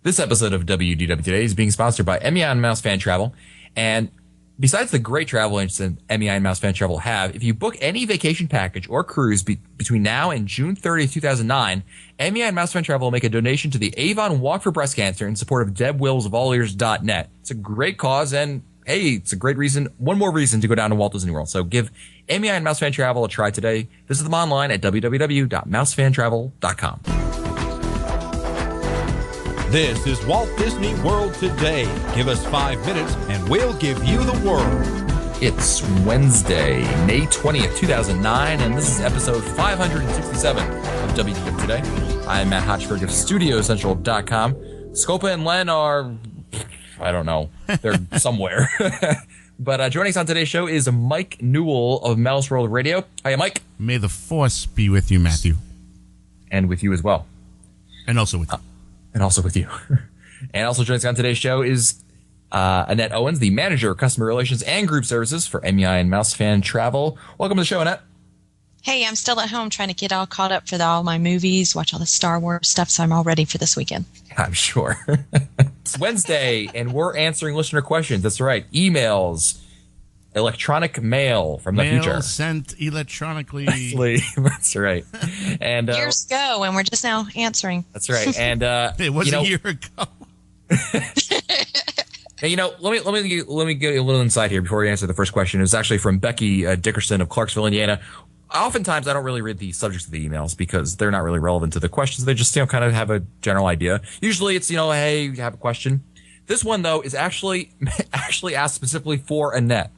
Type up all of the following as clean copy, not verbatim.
This episode of WDW Today is being sponsored by MEI and Mouse Fan Travel. And besides the great travel agents that MEI and Mouse Fan Travel have, if you book any vacation package or cruise between now and June 30th, 2009, MEI and Mouse Fan Travel will make a donation to the Avon Walk for Breast Cancer in support of Deb Wills of AllEars.net. It's a great cause, and hey, it's a great reason, one more reason to go down to Walt Disney World. So give MEI and Mouse Fan Travel a try today. Visit them online at www.mousefantravel.com. This is Walt Disney World Today. Give us 5 minutes and we'll give you the world. It's Wednesday, May 20th, 2009, and this is episode 567 of WDW Today. I'm Matt Hotchberg of StudioCentral.com. Scopa and Len are, I don't know, they're somewhere. But joining us on today's show is Mike Newell of Mouse World Radio. Hiya, Mike. May the force be with you, Matthew. And with you as well. And also with you. And also with you. And also joining us on today's show is Annette Owens, the Manager of Customer Relations and Group Services for MEI and Mouse Fan Travel. Welcome to the show, Annette. Hey, I'm still at home trying to get all caught up for all my movies, watch all the Star Wars stuff, so I'm all ready for this weekend. I'm sure. It's Wednesday, and we're answering listener questions. That's right. Emails, electronic mail from the future. Mail sent electronically. That's right. And years ago, and we're just now answering. That's right. And it was a year ago. Hey, let me get a little insight here before we answer the first question. It's actually from Becky Dickerson of Clarksville, Indiana. Oftentimes, I don't really read the subjects of the emails because they're not really relevant to the questions. They just, kind of have a general idea. Usually it's, hey, you have a question. This one, though, is actually asked specifically for Annette.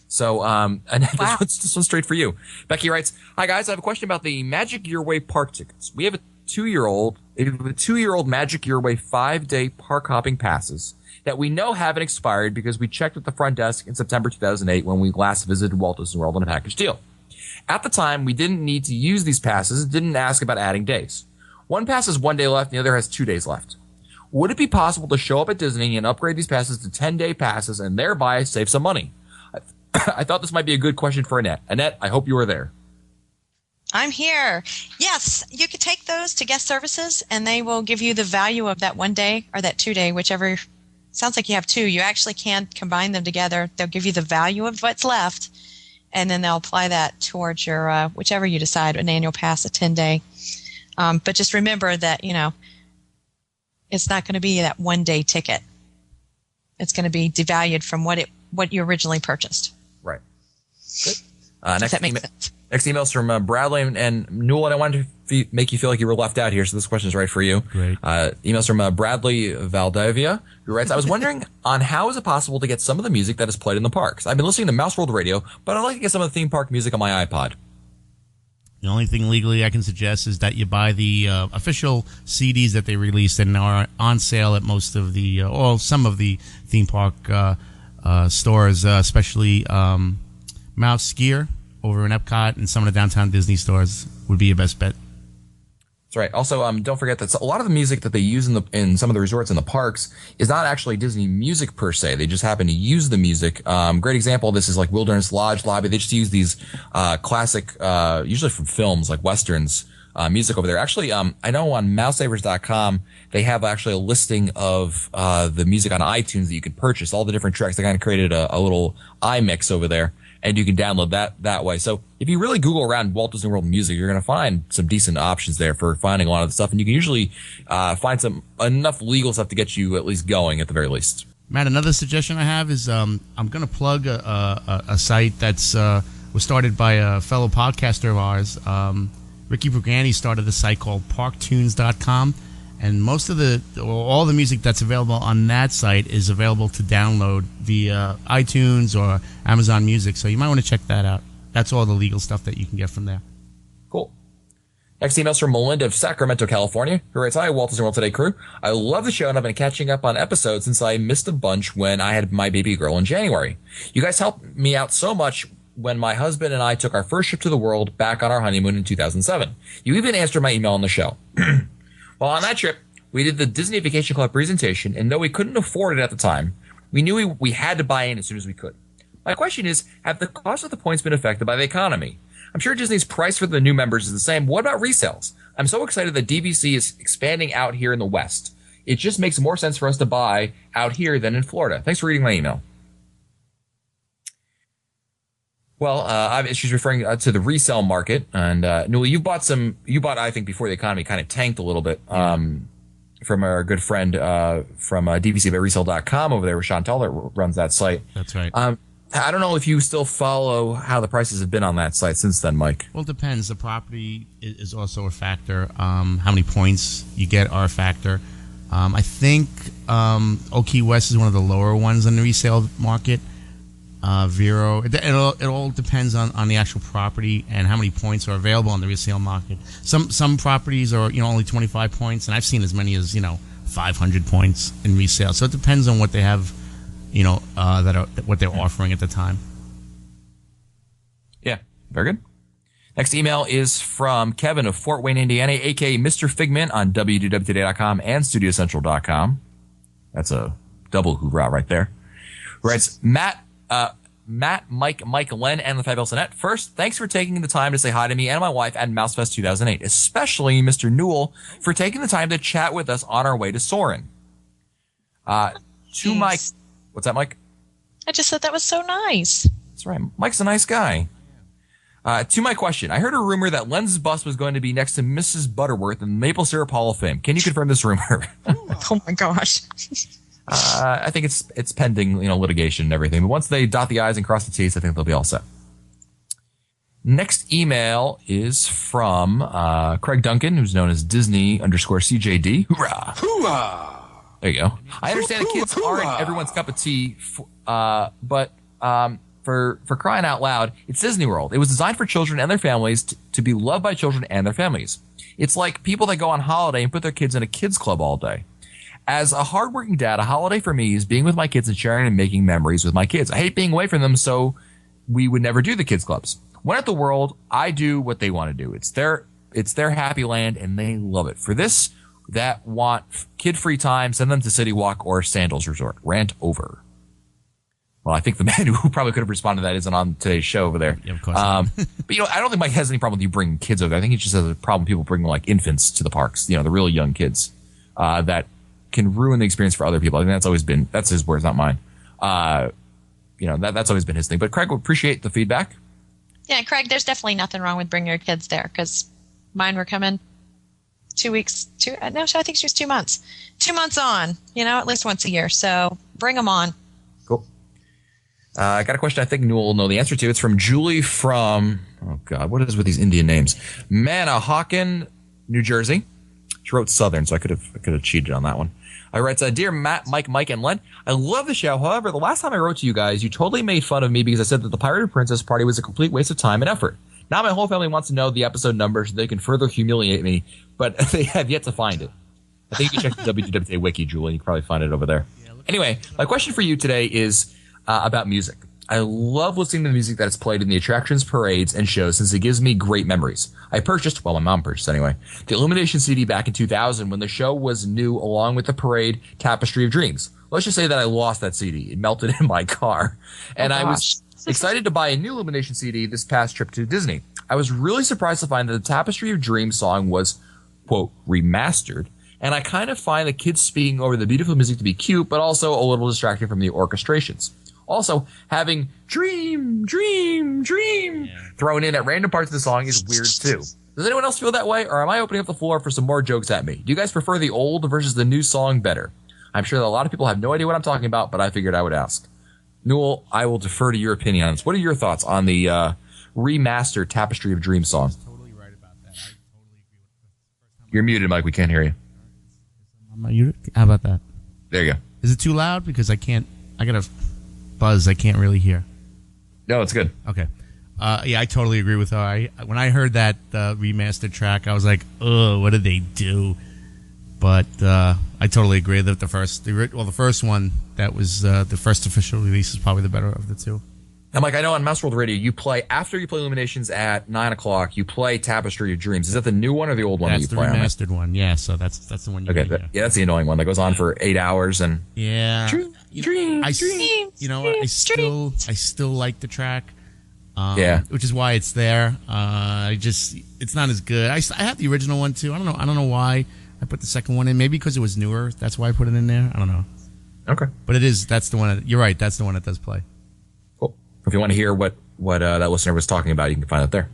So, Annette, wow. This one's straight for you. Becky writes, "Hi, guys. I have a question about the Magic Your Way park tickets. We have a two-year-old Magic Your Way 5-day park hopping passes that we know haven't expired because we checked at the front desk in September 2008 when we last visited Walt Disney World on a package deal. At the time, we didn't need to use these passes and didn't ask about adding days. One pass has 1 day left and the other has 2 days left. Would it be possible to show up at Disney and upgrade these passes to 10-day passes and thereby save some money? I thought this might be a good question for Annette. Annette, I hope you are there." I'm here. Yes, you could take those to guest services, and they will give you the value of that 1 day or that 2 day, whichever. Sounds like you have two. You actually can combine them together. They'll give you the value of what's left, and then they'll apply that towards your whichever you decide, an annual pass, a 10-day. But just remember that, it's not going to be that 1 day ticket. It's going to be devalued from what you originally purchased. Right. Good. Next email's from Bradley and Newell, and I wanted to make you feel like you were left out here, so this question is right for you. Great. Email's from Bradley Valdivia, who writes, "I was wondering on how is it possible to get some of the music that is played in the parks? I've been listening to Mouse World Radio, but I'd like to get some of the theme park music on my iPod." The only thing legally I can suggest is that you buy the official CDs that they released and are on sale at most of the, or some of the theme park stores, especially Mouse Gear over in Epcot and some of the downtown Disney stores would be your best bet. That's right. Also, don't forget that a lot of the music that they use in some of the resorts in the parks is not actually Disney music per se. They just happen to use the music. Great example of this is like Wilderness Lodge Lobby. They just use these classic, usually from films like westerns, music over there. Actually, I know on mousesavers.com they have actually a listing of the music on iTunes that you can purchase, all the different tracks. They kind of created a little iMix over there, and you can download that way. So if you really Google around Walt Disney World music, you're going to find some decent options there for finding a lot of the stuff, and you can usually find enough legal stuff to get you at least going at the very least. Matt, another suggestion I have is I'm going to plug a site that's was started by a fellow podcaster of ours. Ricky Brugani started a site called parktunes.com, and all the music that's available on that site is available to download via iTunes or Amazon Music, so you might want to check that out. That's all the legal stuff that you can get from there. Cool. Next email's from Melinda of Sacramento, California, who writes, "Hi, Walt Disney World Today crew. I love the show, and I've been catching up on episodes since I missed a bunch when I had my baby girl in January. You guys helped me out so much when my husband and I took our first trip to the world back on our honeymoon in 2007. You even answered my email on the show. While on that trip, we did the Disney Vacation Club presentation, and though we couldn't afford it at the time, we knew we had to buy in as soon as we could. My question is, have the cost of the points been affected by the economy? I'm sure Disney's price for the new members is the same. What about resales? I'm so excited that DVC is expanding out here in the West. It just makes more sense for us to buy out here than in Florida. Thanks for reading my email. Well, she's referring to the resale market, and Newell, you bought, I think, before the economy kind of tanked a little bit, from our good friend from dvcbyresale.com over there with Chantal that runs that site. That's right. I don't know if you still follow how the prices have been on that site since then, Mike. Well, it depends. The property is also a factor. How many points you get are a factor. I think Oak Key West is one of the lower ones in the resale market. Vero, it all depends on the actual property and how many points are available on the resale market. Some properties are only 25 points, and I've seen as many as 500 points in resale. So it depends on what they have, what they're offering at the time. Yeah, very good. Next email is from Kevin of Fort Wayne, Indiana, aka Mr. Figment on WDWToday.com and StudioCentral.com. That's a double hoorah right there. Writes Matt, Mike, Len, and the Fabulous Annette. First, thanks for taking the time to say hi to me and my wife at Mousefest 2008, especially Mr. Newell for taking the time to chat with us on our way to Soarin'. What's that, Mike? I just said that was so nice. That's right. Mike's a nice guy. To my question, I heard a rumor that Len's bust was going to be next to Mrs. Butterworth in the Maple Syrup Hall of Fame. Can you confirm this rumor? Oh my gosh. I think it's pending, litigation and everything. But once they dot the I's and cross the T's, I think they'll be all set. Next email is from Craig Duncan, who's known as Disney_CJD. Hoorah! Hoorah! There you go. I understand that kids aren't everyone's cup of tea, but for crying out loud, it's Disney World. It was designed for children and their families to be loved by children and their families. It's like people that go on holiday and put their kids in a kids club all day. As a hardworking dad, a holiday for me is being with my kids and sharing and making memories with my kids. I hate being away from them, so we would never do the kids clubs. When at the World, I do what they want to do. It's their happy land, and they love it. For this, that want kid-free time, send them to City Walk or Sandals Resort. Rant over. Well, I think the man who probably could have responded to that isn't on today's show over there. Yeah, of course. But I don't think Mike has any problem with you bringing kids over there. I think he just has a problem with people bringing like infants to the parks. The really young kids that can ruin the experience for other people. I think that's his words, not mine. That's always been his thing. But Craig, we appreciate the feedback. Yeah, Craig, there's definitely nothing wrong with bringing your kids there because mine were coming 2 weeks. I think she was 2 months. 2 months on, at least once a year. So bring them on. Cool. I got a question I think Newell will know the answer to. It's from Julie from, oh God, what is with these Indian names? Manahawkin, New Jersey. She wrote Southern, so I could have cheated on that one. I write, Dear Matt, Mike, and Len, I love the show. However, the last time I wrote to you guys, you totally made fun of me because I said that the Pirated Princess party was a complete waste of time and effort. Now my whole family wants to know the episode number so they can further humiliate me, but they have yet to find it. I think you can check the WWTA wiki, Julie. You can probably find it over there. Anyway, my question for you today is about music. I love listening to the music that is played in the attractions, parades, and shows since it gives me great memories. I purchased, my mom purchased anyway, the Illumination CD back in 2000 when the show was new along with the parade Tapestry of Dreams. Let's just say that I lost that CD. It melted in my car. And I was excited to buy a new Illumination CD this past trip to Disney. I was really surprised to find that the Tapestry of Dreams song was, quote, remastered. And I kind of find the kids speaking over the beautiful music to be cute, but also a little distracting from the orchestrations. Also, having dream, dream, dream thrown in at random parts of the song is weird too. Does anyone else feel that way, or am I opening up the floor for some more jokes at me? Do you guys prefer the old versus the new song better? I'm sure that a lot of people have no idea what I'm talking about, but I figured I would ask. Newell, I will defer to your opinion on this. What are your thoughts on the remastered Tapestry of Dreams song? Totally right about that. I totally agree with You're muted, Mike. We can't hear you. How about that? There you go. Is it too loud? Because I got a buzz I can't really hear. No, it's good. Okay. Yeah, I totally agree with her. When I heard that remastered track, I was like, "Oh, what did they do?" But I totally agree that the first one that was the first official release is probably the better of the two. Now, Mike, I know on Mouse World Radio, after you play Illuminations at 9:00, you play Tapestry of Dreams. Is that the new one or the old one that you play? That's the remastered one. Yeah, so that's the one. Okay, that's the annoying one that goes on for 8 hours and. Yeah. Dreams. I still like the track. Which is why it's there. It's not as good. I have the original one too. I don't know why. I put the second one in. Maybe because it was newer. That's why I put it in there. I don't know. Okay. But that's the one. You're right. That's the one that does play. Cool. If you want to hear what that listener was talking about, you can find it there.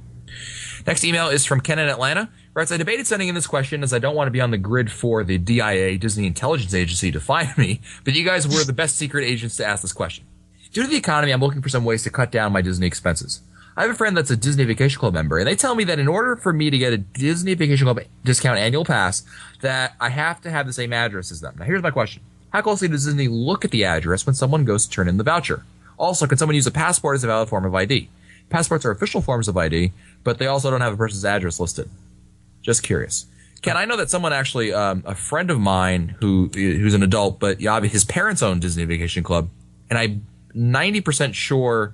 Next email is from Ken in Atlanta. Writes, I debated sending in this question as I don't want to be on the grid for the DIA, Disney Intelligence Agency, to find me, but you guys were the best secret agents to ask this question. Due to the economy, I'm looking for some ways to cut down my Disney expenses. I have a friend that's a Disney Vacation Club member, and they tell me that in order for me to get a Disney Vacation Club discount annual pass, that I have to have the same address as them. Now, here's my question. How closely does Disney look at the address when someone goes to turn in the voucher? Also, can someone use a passport as a valid form of ID? Passports are official forms of ID, but they also don't have a person's address listed. Just curious. Ken, I know that someone actually, a friend of mine who's an adult, but his parents own Disney Vacation Club, and I'm 90% sure.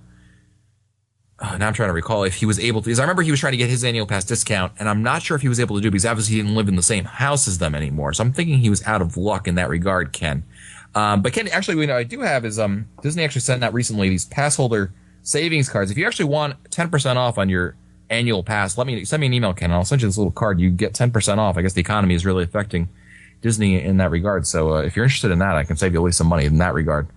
Now I'm trying to recall if he was able to, because I remember he was trying to get his annual pass discount, and I'm not sure if he was able to do it because obviously he didn't live in the same house as them anymore. So I'm thinking he was out of luck in that regard, Ken. But Ken, actually, I do have is Disney actually sent out recently these pass holder savings cards. If you actually want 10% off on your annual pass, send me an email, Ken, and I'll send you this little card. You get 10% off. I guess the economy is really affecting Disney in that regard. So if you're interested in that, I can save you at least some money in that regard.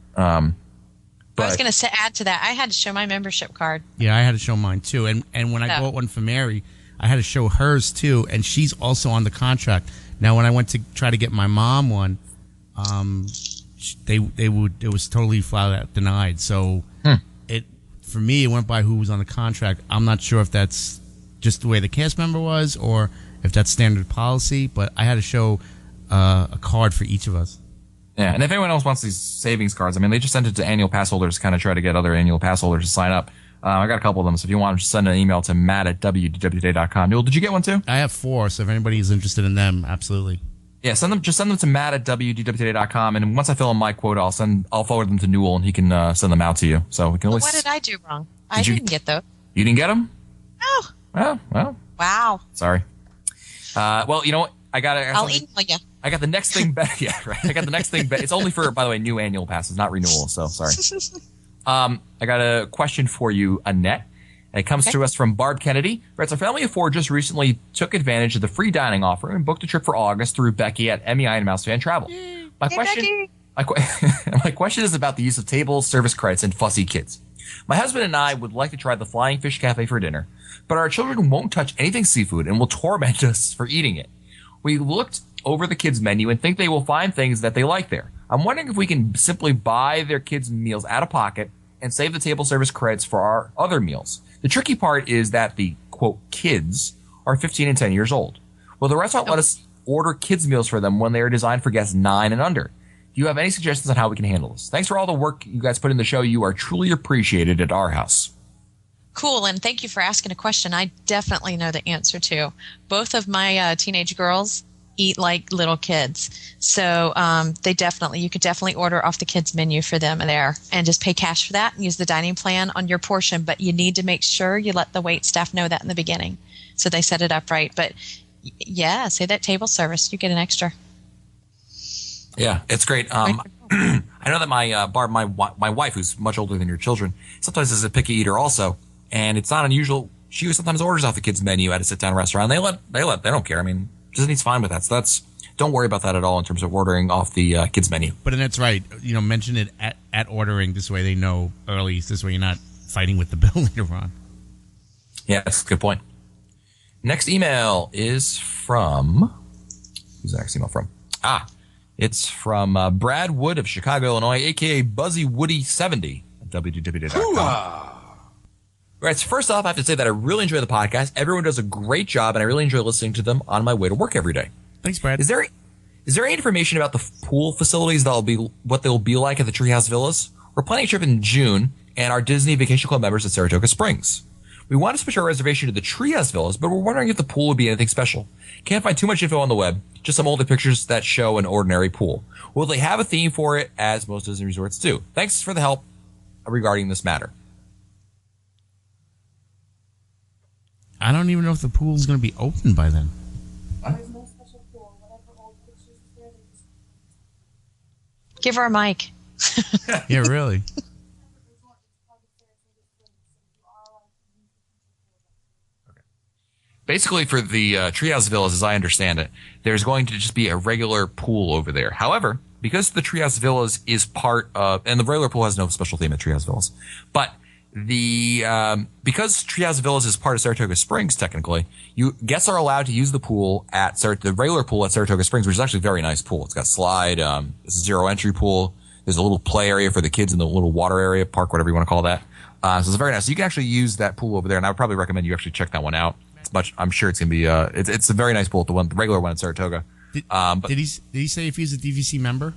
I was going to add to that. I had to show my membership card. Yeah, I had to show mine too. And when I bought one for Mary, I had to show hers too. And she's also on the contract. Now, when I went to try to get my mom one, it was totally flat out denied. So for me, it went by who was on the contract. I'm not sure if that's just the way the cast member was or if that's standard policy. But I had to show a card for each of us. Yeah, and if anyone else wants these savings cards, I mean, they just sent it to annual pass holders to kind of try to get other annual pass holders to sign up. I got a couple of them, so if you want, just send an email to matt@wdwtoday.com. Newell, did you get one too? I have 4, so if anybody is interested in them, absolutely. Yeah, send them to matt@wdwtoday.com, and once I fill in my quota, I'll forward them to Newell, and he can send them out to you. So we can. What did I do wrong? I didn't get those. You didn't get them? No. Well. Wow. Sorry. Well, you know what? I'll email you. I got the next thing better. Yeah, right. I got the next thing better. It's only for, by the way, new annual passes, not renewal. So sorry. I got a question for you, Annette. It comes to us from Barb Kennedy. Writes, our family of 4 just recently took advantage of the free dining offer and booked a trip for August through Becky at MEI and Mouse Fan Travel. My question is about the use of table service credits and fussy kids. My husband and I would like to try the Flying Fish Cafe for dinner, but our children won't touch anything seafood and will torment us for eating it. We looked over the kids' menu and think they will find things that they like there. I'm wondering if we can simply buy their kids' meals out of pocket and save the table service credits for our other meals. The tricky part is that the, quote, kids are 15 and 10 years old. Will the restaurant let us order kids' meals for them when they are designed for guests 9 and under? Do you have any suggestions on how we can handle this? Thanks for all the work you guys put in the show. You are truly appreciated at our house. Cool, and thank you for asking a question I definitely know the answer to. Both of my teenage girls eat like little kids. So you could definitely order off the kids' menu for them there and just pay cash for that and use the dining plan on your portion. But you need to make sure you let the wait staff know that in the beginning so they set it up right. But yeah, say that table service, you get an extra. Yeah, it's great. I know that my Barb, my wife, who's much older than your children, sometimes is a picky eater also, and it's not unusual. She sometimes orders off the kids' menu at a sit-down restaurant. They don't care. I mean, Disney's fine with that. So don't worry about that at all in terms of ordering off the kids' menu. But that's right. Mention it at ordering. This way they know early. This way you're not fighting with the bill later on. Yeah, that's a good point. Next email is from who's the next email from? It's from Brad Wood of Chicago, Illinois, a.k.a. Buzzy Woody 70 at www.com. Right, so first off, I have to say that I really enjoy the podcast. Everyone does a great job, and I really enjoy listening to them on my way to work every day. Thanks, Brad. Is there any information about the pool facilities what they'll be like at the Treehouse Villas? We're planning a trip in June, and our Disney Vacation Club members at Saratoga Springs. We want to switch our reservation to the Treehouse Villas, but we're wondering if the pool would be anything special. Can't find too much info on the web, just some older pictures that show an ordinary pool. Will they have a theme for it, as most Disney resorts do? Thanks for the help regarding this matter. I don't even know if the pool is going to be open by then. Give her a mic. Yeah, really. Basically, for the Treehouse Villas, as I understand it, there's going to just be a regular pool over there. However, because the Treehouse Villas is part of, and the regular pool has no special theme at Treehouse Villas, but because Treehouse Villas is part of Saratoga Springs, technically, guests are allowed to use the pool at the regular pool at Saratoga Springs, which is actually a very nice pool. It's got slide, it's a zero entry pool. There's a little play area for the kids in the little water area, park, whatever you want to call that. So it's very nice. So you can actually use that pool over there, and I would probably recommend you actually check that one out. I'm sure it's gonna be it's a very nice pool, the regular one at Saratoga. Did he say if he's a DVC member?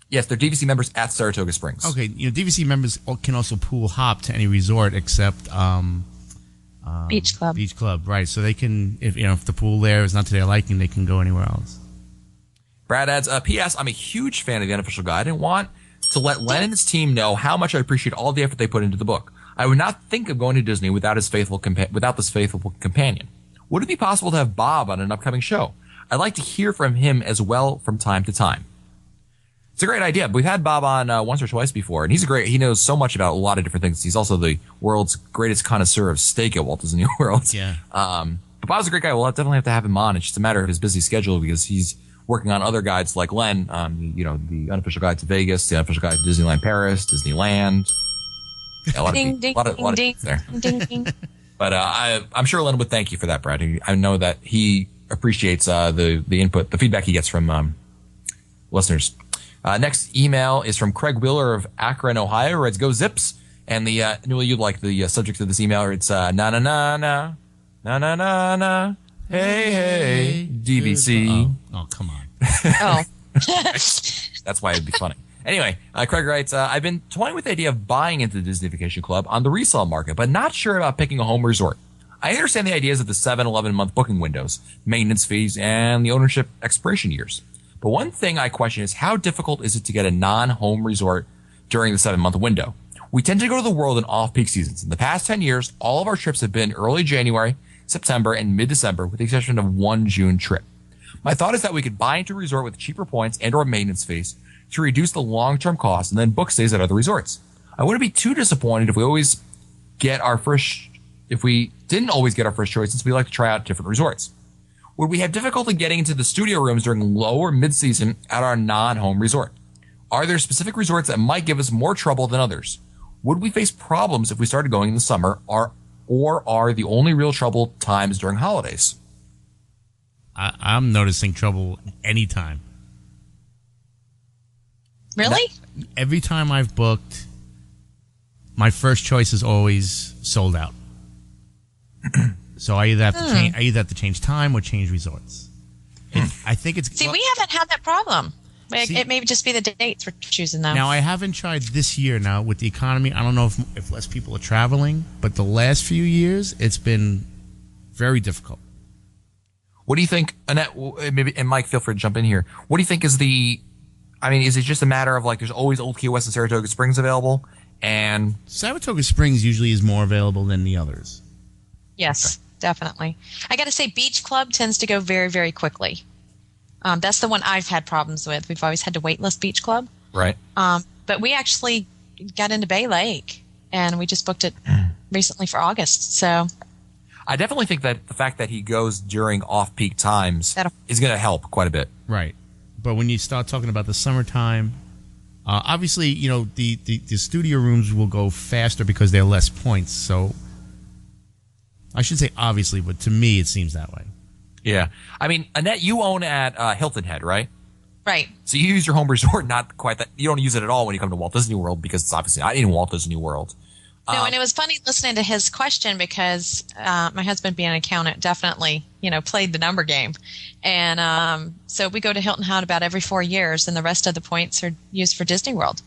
Yes, they're DVC members at Saratoga Springs. Okay, DVC members can also pool hop to any resort except Beach Club. Beach Club, right? So they can, if the pool there is not to their liking, they can go anywhere else. Brad adds, P.S. I'm a huge fan of the Unofficial Guide and want to let Len and his team know how much I appreciate all the effort they put into the book. I would not think of going to Disney without this faithful companion. Would it be possible to have Bob on an upcoming show? I'd like to hear from him as well from time to time. It's a great idea. We've had Bob on once or twice before, and he knows so much about a lot of different things. He's also the world's greatest connoisseur of steak at Walt Disney World. Yeah. But Bob's a great guy. We'll definitely have to have him on. It's just a matter of his busy schedule because he's working on other guides like Len, the Unofficial Guide to Vegas, the Unofficial Guide to Disneyland Paris, Disneyland. Yeah, a lot of things there. Ding, ding. But I'm sure Len would thank you for that, Brad. I know that he appreciates the input, the feedback he gets from listeners. Next email is from Craig Wheeler of Akron, Ohio. Who writes, "Go Zips!" And Newell, you'd like the subject of this email. It's na na na na na na na na. Hey, DVC. Oh, come on. Oh. That's why it'd be funny. Anyway, Craig writes, I've been toying with the idea of buying into the Disney Vacation Club on the resale market, but not sure about picking a home resort. I understand the ideas of the 7-11 month booking windows, maintenance fees, and the ownership expiration years. But one thing I question is how difficult is it to get a non-home resort during the 7-month window? We tend to go to the world in off-peak seasons. In the past 10 years, all of our trips have been early January, September, and mid-December, with the exception of one June trip. My thought is that we could buy into a resort with cheaper points and or maintenance fees to reduce the long-term costs and then book stays at other resorts. I wouldn't be too disappointed if we didn't always get our first choice since we like to try out different resorts. Would we have difficulty getting into the studio rooms during low or mid-season at our non-home resort? Are there specific resorts that might give us more trouble than others? Would we face problems if we started going in the summer or are the only real trouble times during holidays? I'm noticing trouble anytime. Really? Every time I've booked, my first choice is always sold out. So I either have to change time or change resorts. I think it's we haven't had that problem. It may just be the dates we're choosing now. Now I haven't tried this year. Now with the economy, I don't know if less people are traveling, but the last few years it's been very difficult. What do you think, Annette? Maybe, and Mike, feel free to jump in here. What do you think is is it just a matter of there's always Old Key West and Saratoga Springs available? And Saratoga Springs usually is more available than the others. Yes, definitely. I got to say, Beach Club tends to go very, very quickly. That's the one I've had problems with. We've always had to waitlist Beach Club. Right. But we actually got into Bay Lake, and we just booked it recently for August. So I definitely think that the fact that he goes during off-peak times is going to help quite a bit. Right. But when you start talking about the summertime, obviously, the studio rooms will go faster because they're less points. So I should say obviously, but to me, it seems that way. Yeah. I mean, Annette, you own at Hilton Head, right? Right. So you use your home resort, not quite that. You don't use it at all when you come to Walt Disney World because it's obviously not in Walt Disney World. No, and it was funny listening to his question because my husband, being an accountant, definitely, played the number game. And so we go to Hilton Head about every 4 years, and the rest of the points are used for Disney World.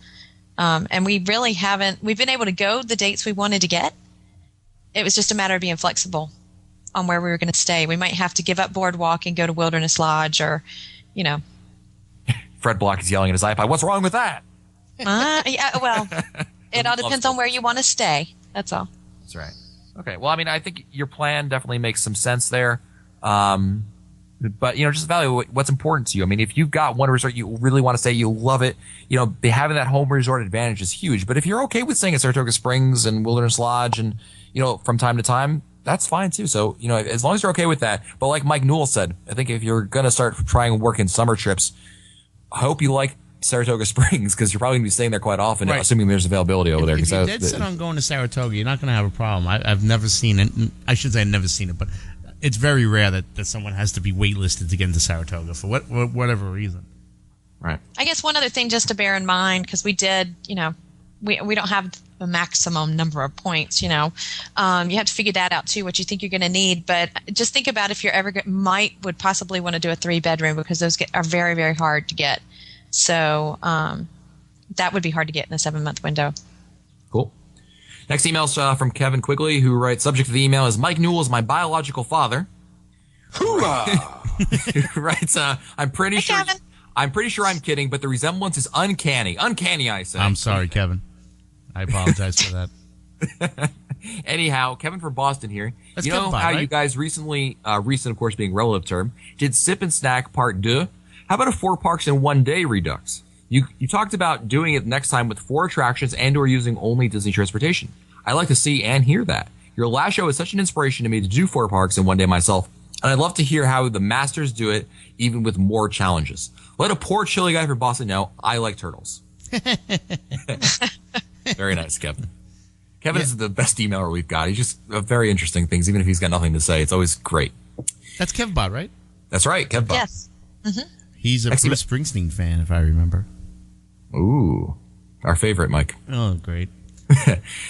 And we really we've been able to go the dates we wanted to get. It was just a matter of being flexible on where we were going to stay. We might have to give up Boardwalk and go to Wilderness Lodge or, Fred Block is yelling at his iPod. What's wrong with that? Yeah, well, it all depends on where you want to stay. That's all. That's right. Okay. Well, I mean, I think your plan definitely makes some sense there. But, just evaluate what's important to you. I mean, if you've got one resort you really want to stay, you love it, having that home resort advantage is huge. But if you're okay with staying at Saratoga Springs and Wilderness Lodge and, from time to time, that's fine too. So, as long as you're okay with that. But like Mike Newell said, I think if you're going to start trying working summer trips, I hope you like Saratoga Springs because you're probably going to be staying there quite often, Right. assuming there's availability over there. If you're dead set on going to Saratoga, you're not going to have a problem. I've never seen it. I should say I've never seen it, but it's very rare that someone has to be waitlisted to get into Saratoga for whatever reason. Right. I guess one other thing just to bear in mind, because we did, we don't have a maximum number of points, you have to figure that out too, what you think you're going to need. But just think about if you're ever would possibly want to do a 3-bedroom because those are very, very hard to get. So that would be hard to get in a 7-month window. Cool. Next email is from Kevin Quigley, who writes, subject of the email is Mike Newell is my biological father. Hoorah! Who writes, I'm pretty sure. Kevin. I'm pretty sure I'm kidding, but the resemblance is uncanny. Uncanny, I say. I'm sorry, Kevin. I apologize for that. Anyhow, Kevin from Boston here. That's you know Kevin, how right? you guys recently, recent of course being relative term, did Sip and Snack Part 2? How about a 4 parks in 1 day redux? You talked about doing it next time with 4 attractions and or using only Disney transportation. I like to see and hear that. Your last show is such an inspiration to me to do 4 parks in 1 day myself, and I'd love to hear how the masters do it even with more challenges. Let a poor chili guy from Boston know I like turtles. Very nice, Kevin. Kevin is the best emailer we've got. He's just very interesting things, even if he's got nothing to say. It's always great. That's KevBot, right? That's right, Kevin. Yes. He's a Bruce Springsteen fan, if I remember. Ooh, our favorite, Mike. Oh, great.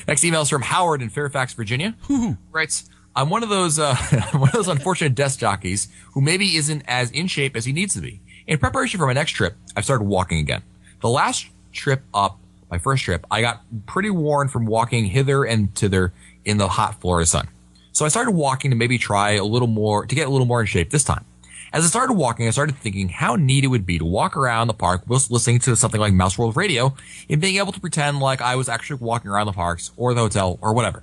Next email is from Howard in Fairfax, Virginia. Who writes, I'm one of those unfortunate desk jockeys who maybe isn't as in shape as he needs to be. In preparation for my next trip, I've started walking again. The last trip up, my first trip, I got pretty worn from walking hither and thither in the hot Florida sun. So I started walking to maybe try a little more, to get a little more in shape this time. As I started walking, I started thinking how neat it would be to walk around the park whilst listening to something like Mouse World Radio and being able to pretend like I was actually walking around the parks or the hotel or whatever.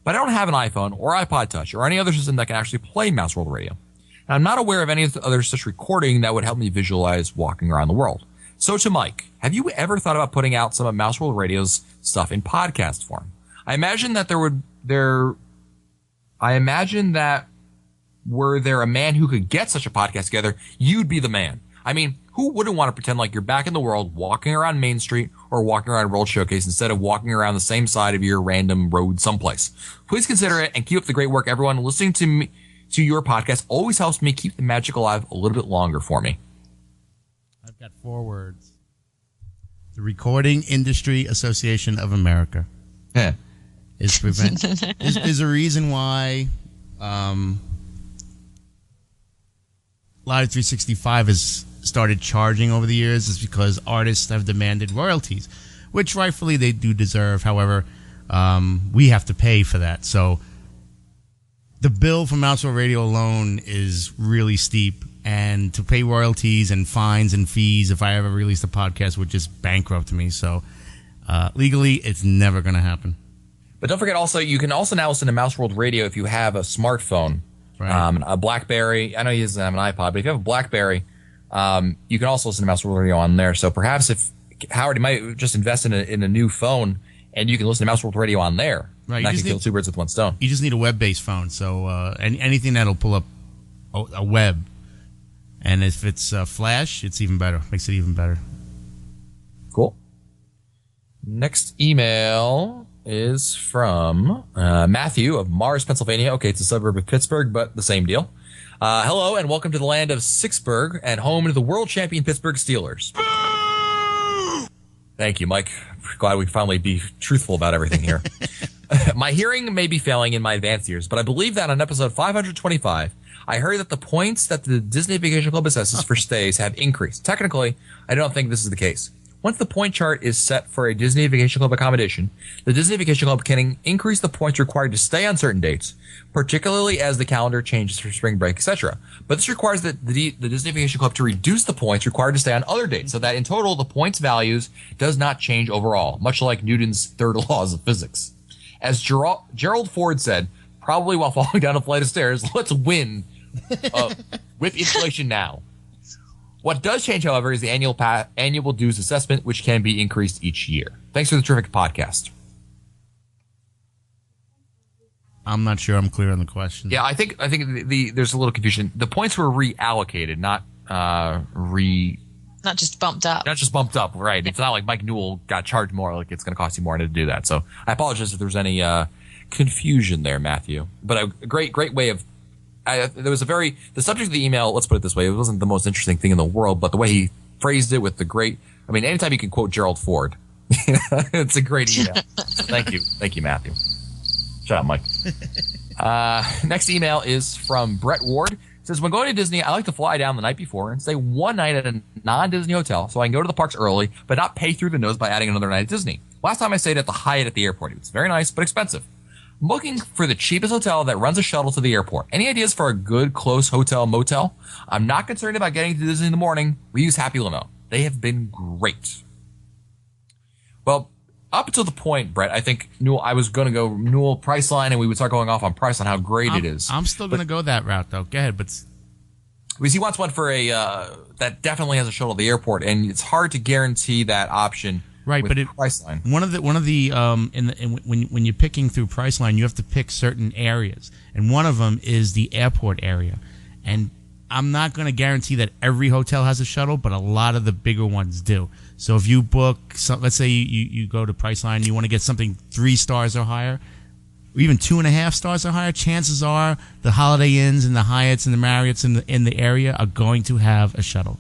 But I don't have an iPhone or iPod Touch or any other system that can actually play Mouse World Radio. And I'm not aware of any other such recording that would help me visualize walking around the world. So to Mike, have you ever thought about putting out some of Mouse World Radio's stuff in podcast form? I imagine that were there a man who could get such a podcast together, you'd be the man. I mean, who wouldn't want to pretend like you're back in the world, walking around Main Street or walking around World Showcase instead of walking around the same side of your random road someplace? Please consider it and keep up the great work, everyone. Listening to your podcast always helps me keep the magic alive a little bit longer for me. I've got 4 words. The Recording Industry Association of America is a reason why Live 365 has started charging over the years is because artists have demanded royalties, which rightfully they do deserve. However, we have to pay for that. So the bill for Mouse World Radio alone is really steep, and to pay royalties and fines and fees if I ever released a podcast would just bankrupt me. So legally, it's never going to happen. But don't forget also, you can also now listen to Mouse World Radio if you have a smartphone. Right. A BlackBerry. I know he doesn't have an iPod, but if you have a BlackBerry, you can also listen to Mouse World Radio on there. So perhaps if Howard, you might just invest in a new phone, and you can listen to Mouse World Radio on there. Right. And that can kill 2 birds with 1 stone. You just need a web-based phone. So anything that'll pull up a web, and if it's Flash, it's even better. Makes it even better. Cool. Next email is from Matthew of Mars, Pennsylvania. Okay, it's a suburb of Pittsburgh, but the same deal. Hello, and welcome to the land of Sixburg and home to the world champion Pittsburgh Steelers. Thank you, Mike. Glad we finally be truthful about everything here. My hearing may be failing in my advanced years, but I believe that on episode 525, I heard that the points that the Disney Vacation Club assesses for stays have increased. Technically, I don't think this is the case. Once the point chart is set for a Disney Vacation Club accommodation, the Disney Vacation Club can increase the points required to stay on certain dates, particularly as the calendar changes for spring break, etc. But this requires the Disney Vacation Club to reduce the points required to stay on other dates, so that in total the points values does not change overall, much like Newton's third laws of physics. As Gerald Ford said, probably while falling down a flight of stairs, let's win with inflation now. What does change, however, is the annual dues assessment, which can be increased each year. Thanks for the terrific podcast. I'm not sure I'm clear on the question. Yeah, I think there's a little confusion. The points were reallocated, not Not just bumped up. not just bumped up, right? It's not like Mike Newell got charged more, like it's going to cost you more to do that. So I apologize if there's any confusion there, Matthew. But a great way of there was the subject of the email. Let's put it this way: it wasn't the most interesting thing in the world, but the way he phrased it with the great. I mean, anytime you can quote Gerald Ford, it's a great email. Thank you, Matthew. Shut up, Mike. Next email is from Brett Ward. It says, when going to Disney, I like to fly down the night before and stay one night at a non-Disney hotel so I can go to the parks early, but not pay through the nose by adding another night at Disney. Last time I stayed at the Hyatt at the airport. It was very nice, but expensive. I'm looking for the cheapest hotel that runs a shuttle to the airport. Any ideas for a good, close hotel motel? I'm not concerned about getting to Disney in the morning. We use Happy Limo. They have been great. Well, up to the point, Brett, I think I was going to go Newell Priceline, and we would start going off on Priceline, how great it is. I'm still going to go that route, though. Go ahead, but because he wants one for that definitely has a shuttle to the airport, and it's hard to guarantee that option. Right, with but Priceline. One of the when you're picking through Priceline, you have to pick certain areas, and one of them is the airport area. And I'm not going to guarantee that every hotel has a shuttle, but a lot of the bigger ones do. So if you book, let's say you go to Priceline, and you want to get something 3 stars or higher, or even 2.5 stars or higher, chances are the Holiday Inns and the Hyatts and the Marriotts in the area are going to have a shuttle.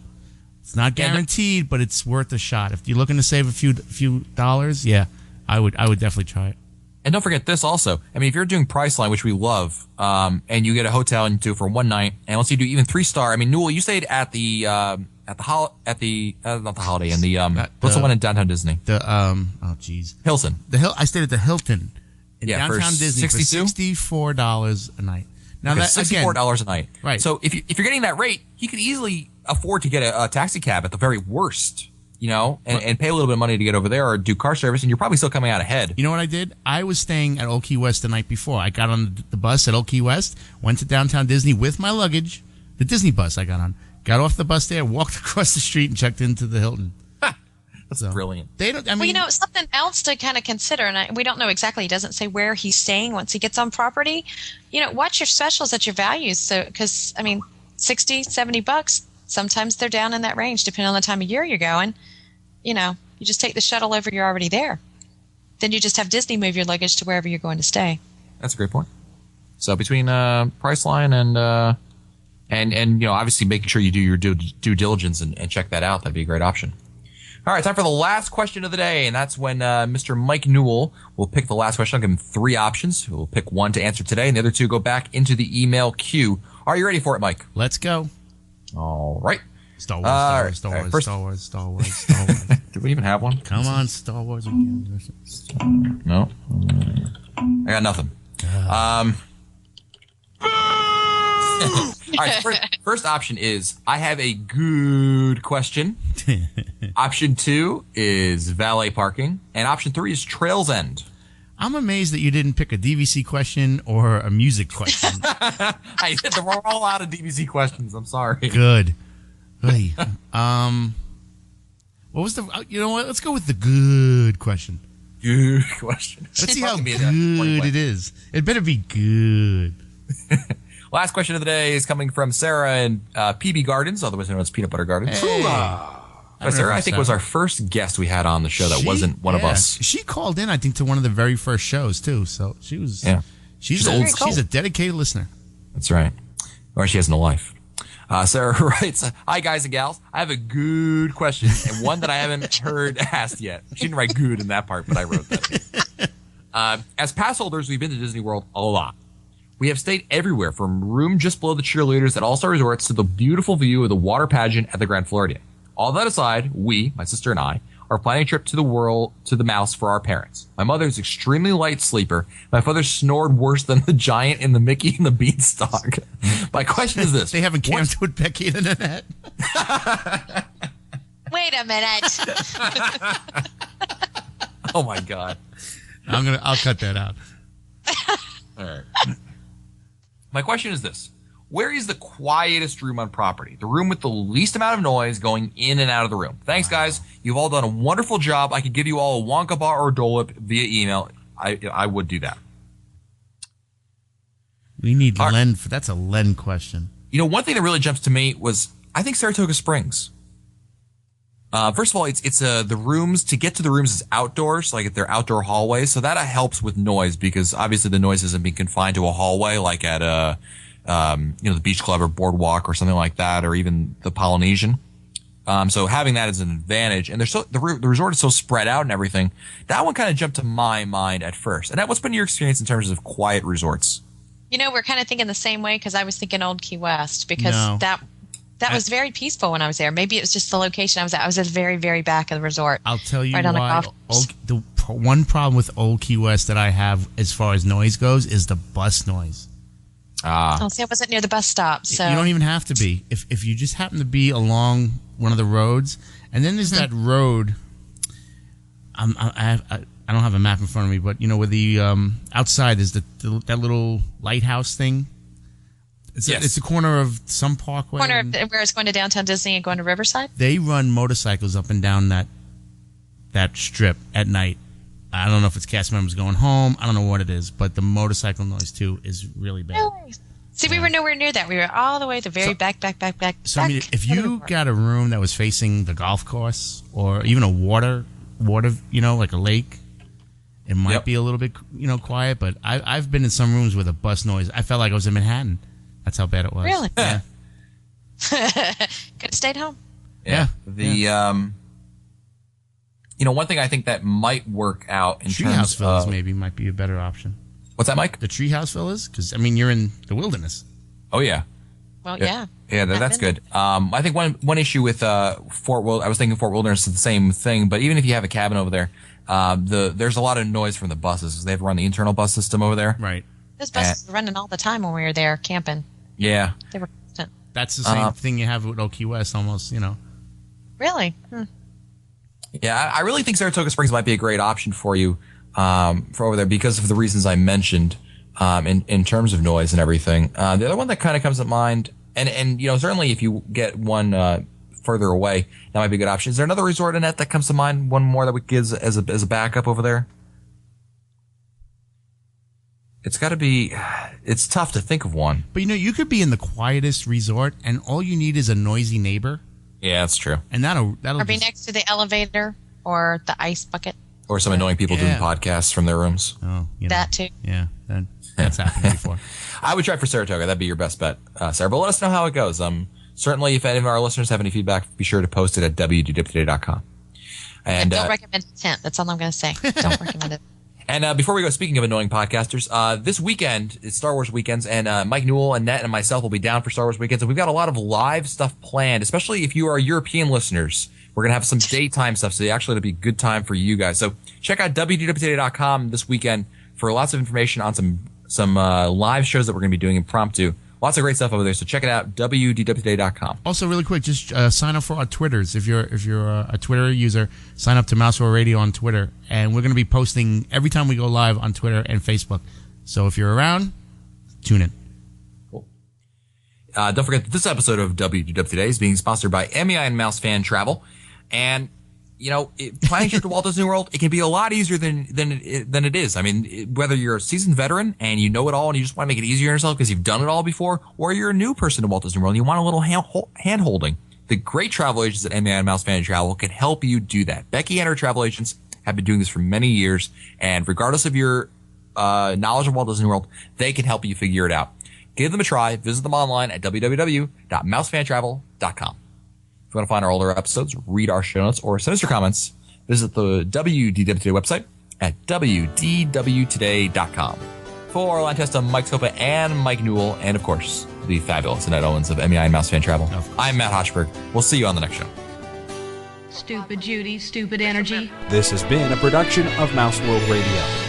It's not guaranteed, but it's worth a shot. If you're looking to save a few dollars, yeah, I would definitely try it. And don't forget this also. I mean, if you're doing Priceline, which we love, and you get a hotel and you do it for one night, and let's say you do even 3-star. I mean, Newell, you stayed at the not the Holiday Inn, what's the one in downtown Disney? Hilton. I stayed at the Hilton in downtown Disney for $64 a night. Now that's $64 a night. Right. So if you're getting that rate, he could easily afford to get a taxi cab at the very worst. And pay a little bit of money to get over there or do car service, and you're probably still coming out ahead. You know what I did? I was staying at Old Key West the night before. I got on the bus at Old Key West, went to downtown Disney with my luggage, the Disney bus I got on, got off the bus there, walked across the street, and checked into the Hilton. That's brilliant. They don't. I mean, something else to kind of consider, and we don't know exactly. He doesn't say where he's staying once he gets on property. Watch your specials at your values. So, because $60, $70, sometimes they're down in that range, depending on the time of year you're going. You just take the shuttle over, you're already there. Then you just have Disney move your luggage to wherever you're going to stay. That's a great point. So between Priceline and obviously making sure you do your due diligence and check that out, that'd be a great option. All right, time for the last question of the day, and that's when Mr. Mike Newell will pick the last question. I'll give him 3 options. We'll pick one to answer today, and the other 2 go back into the email queue. Are you ready for it, Mike? Let's go. All right. Star Wars. Do we even have one? Come on, Star Wars again. No. I got nothing. All right, first option is I have a good question. Option 2 is valet parking. And option 3 is Trails End. I'm amazed that you didn't pick a DVC question or a music question. We're all out of DVC questions. I'm sorry. Good. Hey, what was the? You know what? Let's go with the good question. Good question. Let's see how good it is. It better be good. Last question of the day is coming from Sarah in PB Gardens, otherwise known as Peanut Butter Gardens. Hey. Sarah, I think, was our first guest we had on the show that wasn't one of us. She called in, I think, to one of the very first shows too. So she was. Yeah. She's a dedicated listener. That's right. Or she has no life. Sarah writes, "Hi guys and gals, I have a good question and one that I haven't heard asked yet." She didn't write "good" in that part, but I wrote that. As pass holders, we've been to Disney World a lot. We have stayed everywhere from room just below the cheerleaders at All-Star Resorts to the beautiful view of the water pageant at the Grand Floridian. All that aside, my sister and I, are planning a trip to the Mouse for our parents. My mother is extremely light sleeper. My father snored worse than the Giant in the Mickey and the Beanstalk. My question is this. They haven't camped with Becky and Annette. Wait a minute. Oh my God. I'll cut that out. All right. My question is this. Where is the quietest room on property? The room with the least amount of noise going in and out of the room. Thanks, guys. You've all done a wonderful job. I could give you all a Wonka bar or a Dole Whip via email. I would do that. We need Len. That's a Len question. One thing that really jumps to me was I think Saratoga Springs. First of all, it's the rooms. To get to the rooms is outdoors, like they're outdoor hallways, so that helps with noise because obviously the noise isn't being confined to a hallway like at the Beach Club or Boardwalk or something like that, or even the Polynesian. So having that is an advantage, and the resort is so spread out and everything. That one kind of jumped to my mind at first. And what's been your experience in terms of quiet resorts? We're kind of thinking the same way because I was thinking Old Key West because that was very peaceful when I was there. Maybe it was just the location I was at. I was at the very, very back of the resort. I'll tell you right on why. The one problem with Old Key West that I have as far as noise goes is the bus noise. Oh, see, I wasn't near the bus stop, so you don't even have to be. If you just happen to be along one of the roads, and then there's that road. I don't have a map in front of me, but where the outside is that little lighthouse thing. It's the corner of some parkway. Where it's going to downtown Disney and going to Riverside? They run motorcycles up and down that strip at night. I don't know if it's cast members going home. I don't know what it is, but the motorcycle noise, too, is really bad. Really? See, we were nowhere near that. We were all the way at the very back. So, I mean, if you got a room that was facing the golf course or even a water, like a lake, it might be a little bit, quiet. But I've been in some rooms with a bus noise. I felt like I was in Manhattan. That's how bad it was. Really? Yeah. Could have stayed home. Yeah. One thing I think that might work out in Treehouse terms Villas of maybe might be a better option. What's that, Mike? The Treehouse Villas, because you're in the wilderness. Oh yeah. Well, yeah. Yeah, that's good. I think one issue with Fort Wilderness, I was thinking Fort Wilderness is the same thing, but even if you have a cabin over there, there's a lot of noise from the buses because they have to run the internal bus system over there. Right. Those buses were running all the time when we were there camping. Yeah. They were constant. That's the same thing you have with Old Key West, almost. Really? Yeah, I really think Saratoga Springs might be a great option for you for over there because of the reasons I mentioned in terms of noise and everything. The other one that kind of comes to mind, and certainly if you get one further away, that might be a good option. Is there another resort, Annette, that comes to mind? One more that we give as a backup over there? It's got to be. It's tough to think of one. But you could be in the quietest resort, and all you need is a noisy neighbor. Yeah, that's true. And that'll or be next to the elevator or the ice bucket. Or some annoying people doing podcasts from their rooms. Oh, that too. Yeah, that's happened before. I would try for Saratoga. That'd be your best bet, Sarah. But let us know how it goes. Certainly, if any of our listeners have any feedback, be sure to post it at wdwtoday.com. And don't recommend a tent. That's all I'm going to say. Don't recommend it. And before we go, speaking of annoying podcasters, this weekend is Star Wars Weekends, and Mike Newell, Annette, and myself will be down for Star Wars Weekends, and we've got a lot of live stuff planned, especially if you are European listeners. We're going to have some daytime stuff, so actually it'll be a good time for you guys. So check out wdwtoday.com this weekend for lots of information on some live shows that we're going to be doing impromptu. Lots of great stuff over there, so check it out, wdwtoday.com. Also, really quick, just sign up for our Twitters. If you're a Twitter user, sign up to Mouse World Radio on Twitter, and we're going to be posting every time we go live on Twitter and Facebook. So if you're around, tune in. Cool. Don't forget that this episode of WDW Today is being sponsored by MEI and Mouse Fan Travel, and planning a trip to Walt Disney World, it can be a lot easier than it is. I mean, whether you're a seasoned veteran and you know it all and you just want to make it easier on yourself because you've done it all before, or you're a new person to Walt Disney World and you want a little hand-holding, the great travel agents at MEI and Mouse Fan Travel can help you do that. Becky and her travel agents have been doing this for many years, and regardless of your knowledge of Walt Disney World, they can help you figure it out. Give them a try. Visit them online at www.mousefantravel.com. If you want to find our older episodes, read our show notes, or send us your comments, visit the WDW Today website at wdwtoday.com. For Line Testa, Mike Scopa, and Mike Newell, and of course, the fabulous Annette Owens of MEI and Mouse Fan Travel, I'm Matt Hochberg. We'll see you on the next show. Stupid Judy, stupid energy. This has been a production of Mouse World Radio.